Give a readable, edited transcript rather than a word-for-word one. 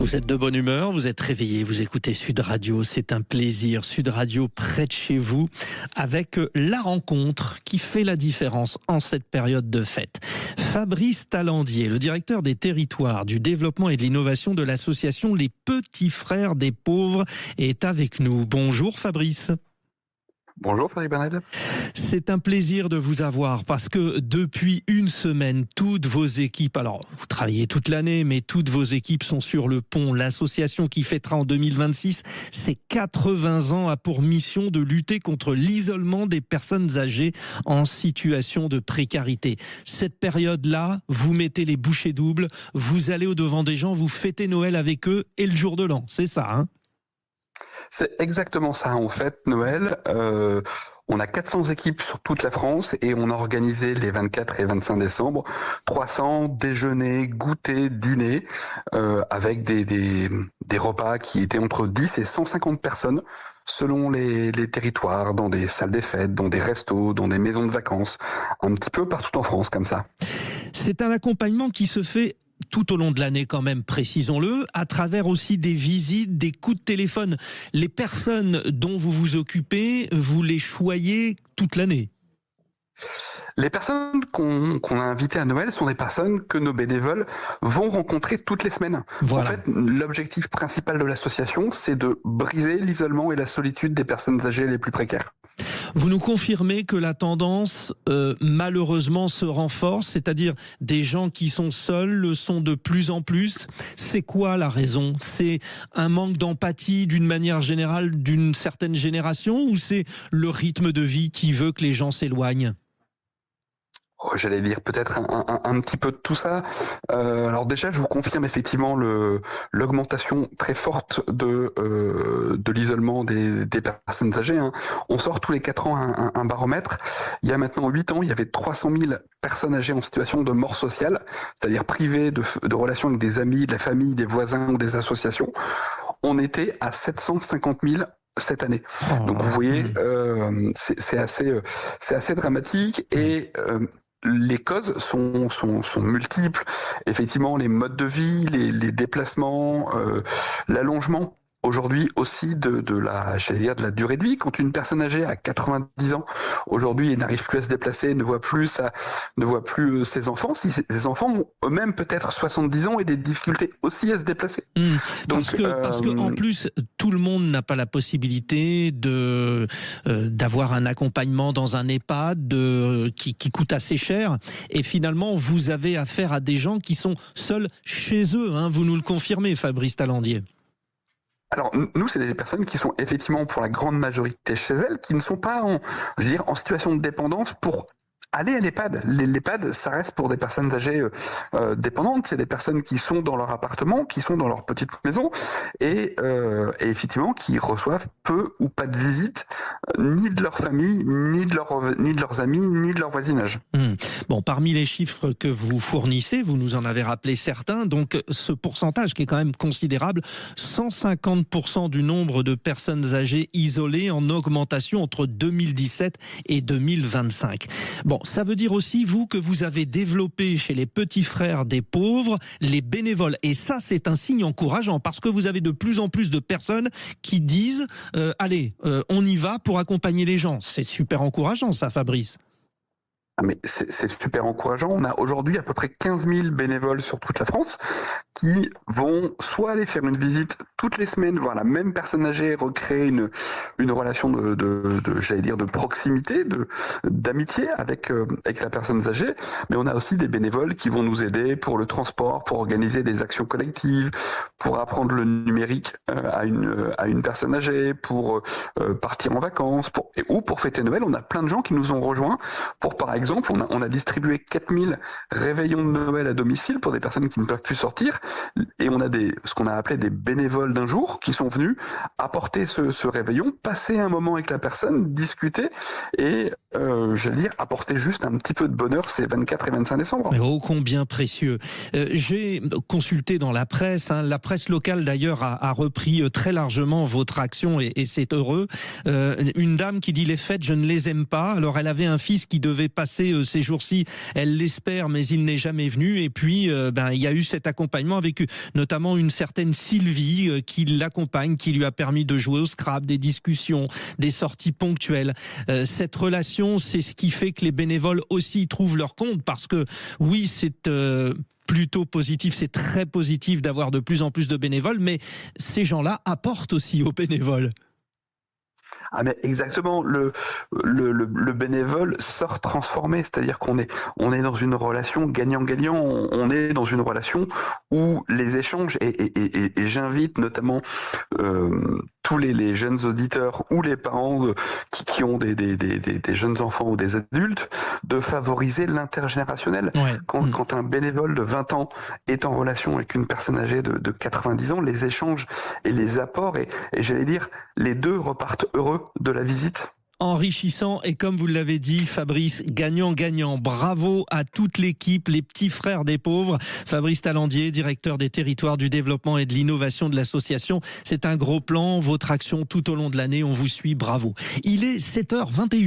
Vous êtes de bonne humeur, vous êtes réveillé, vous écoutez Sud Radio, c'est un plaisir. Sud Radio près de chez vous, avec la rencontre qui fait la différence en cette période de fête. Fabrice Talandier, le directeur des territoires, du développement et de l'innovation de l'association Les Petits Frères des Pauvres, est avec nous. Bonjour Fabrice. Bonjour Frédéric Bernard. C'est un plaisir de vous avoir parce que depuis une semaine, toutes vos équipes, alors vous travaillez toute l'année, mais toutes vos équipes sont sur le pont. L'association qui fêtera en 2026 ses 80 ans a pour mission de lutter contre l'isolement des personnes âgées en situation de précarité. Cette période-là, vous mettez les bouchées doubles, vous allez au-devant des gens, vous fêtez Noël avec eux et le jour de l'an, c'est ça, hein ? C'est exactement ça. On fête Noël. On a 400 équipes sur toute la France et on a organisé les 24 et 25 décembre 300 déjeuners, goûters, dîners avec des repas qui étaient entre 10 et 150 personnes selon les territoires, dans des salles des fêtes, dans des restos, dans des maisons de vacances, un petit peu partout en France comme ça. C'est un accompagnement qui se fait tout au long de l'année quand même, précisons-le, à travers aussi des visites, des coups de téléphone. Les personnes dont vous vous occupez, vous les choyez toute l'année. Les personnes qu'on a invitées à Noël sont des personnes que nos bénévoles vont rencontrer toutes les semaines. Voilà. En fait, l'objectif principal de l'association, c'est de briser l'isolement et la solitude des personnes âgées les plus précaires. Vous nous confirmez que la tendance, malheureusement, se renforce, c'est-à-dire des gens qui sont seuls le sont de plus en plus. C'est quoi la raison ? C'est un manque d'empathie d'une manière générale d'une certaine génération ou c'est le rythme de vie qui veut que les gens s'éloignent ? J'allais dire peut-être un petit peu de tout ça. Alors déjà, je vous confirme effectivement l'augmentation très forte de l'isolement des personnes âgées. Hein. On sort tous les 4 ans un baromètre. Il y a maintenant 8 ans, il y avait 300 000 personnes âgées en situation de mort sociale, c'est-à-dire privées de relations avec des amis, de la famille, des voisins ou des associations. On était à 750 000 cette année. Donc vous voyez, c'est assez dramatique et les causes sont multiples. Effectivement, les modes de vie, les déplacements, l'allongement. Aujourd'hui aussi de la durée de vie. Quand une personne âgée a 90 ans, aujourd'hui, elle n'arrive plus à se déplacer, ne voit plus ses enfants. Si ses enfants ont eux-mêmes peut-être 70 ans et des difficultés aussi à se déplacer. Parce que en plus, tout le monde n'a pas la possibilité d'avoir un accompagnement dans un EHPAD qui coûte assez cher. Et finalement, vous avez affaire à des gens qui sont seuls chez eux. Hein, vous nous le confirmez, Fabrice Talandier. Alors nous, c'est des personnes qui sont effectivement pour la grande majorité chez elles, qui ne sont pas en situation de dépendance pour aller à l'EHPAD. L'EHPAD, ça reste pour des personnes âgées dépendantes. C'est des personnes qui sont dans leur appartement, qui sont dans leur petite maison et effectivement qui reçoivent peu ou pas de visites ni de leur famille, ni de leurs amis, ni de leur voisinage. Bon, parmi les chiffres que vous fournissez, vous nous en avez rappelé certains, donc ce pourcentage qui est quand même considérable, 150% du nombre de personnes âgées isolées en augmentation entre 2017 et 2025. Bon, ça veut dire aussi, vous, que vous avez développé chez les Petits Frères des Pauvres les bénévoles. Et ça, c'est un signe encourageant parce que vous avez de plus en plus de personnes qui disent allez, on y va pour accompagner les gens. C'est super encourageant, ça, Fabrice. Mais c'est super encourageant. On a aujourd'hui à peu près 15 000 bénévoles sur toute la France qui vont soit aller faire une visite toutes les semaines, voir la même personne âgée, recréer une relation de proximité, d'amitié avec la personne âgée. Mais on a aussi des bénévoles qui vont nous aider pour le transport, pour organiser des actions collectives, pour apprendre le numérique à une personne âgée, pour partir en vacances, ou pour fêter Noël. On a plein de gens qui nous ont rejoints pour, par exemple, on a distribué 4000 réveillons de Noël à domicile pour des personnes qui ne peuvent plus sortir et on a ce qu'on a appelé des bénévoles d'un jour qui sont venus apporter ce réveillon, passer un moment avec la personne, discuter et j'allais dire apporter juste un petit peu de bonheur ces 24 et 25 décembre. Mais oh, combien précieux. J'ai consulté dans la presse, la presse locale d'ailleurs a repris très largement votre action et c'est heureux. Une dame qui dit les fêtes je ne les aime pas, alors elle avait un fils qui devait passer passer ces jours-ci. Elle l'espère, mais il n'est jamais venu. Et puis, il y a eu cet accompagnement avec notamment une certaine Sylvie qui l'accompagne, qui lui a permis de jouer au Scrabble, des discussions, des sorties ponctuelles. Cette relation, c'est ce qui fait que les bénévoles aussi y trouvent leur compte, parce que oui, c'est plutôt positif, c'est très positif d'avoir de plus en plus de bénévoles, mais ces gens-là apportent aussi aux bénévoles. Ah mais exactement, le bénévole sort transformé, c'est-à-dire on est dans une relation gagnant-gagnant, on est dans une relation où les échanges, et j'invite notamment tous les jeunes auditeurs ou les parents qui ont des jeunes enfants ou des adultes, de favoriser l'intergénérationnel. Ouais. Quand un bénévole de 20 ans est en relation avec une personne âgée de 90 ans, les échanges et les apports, et j'allais dire, les deux repartent heureux de la visite. Enrichissant et, comme vous l'avez dit, Fabrice, gagnant-gagnant. Bravo à toute l'équipe, les petits frères des pauvres. Fabrice Talandier, directeur des territoires, du développement et de l'innovation de l'association. C'est un gros plan, votre action tout au long de l'année, on vous suit, bravo. Il est 7h21.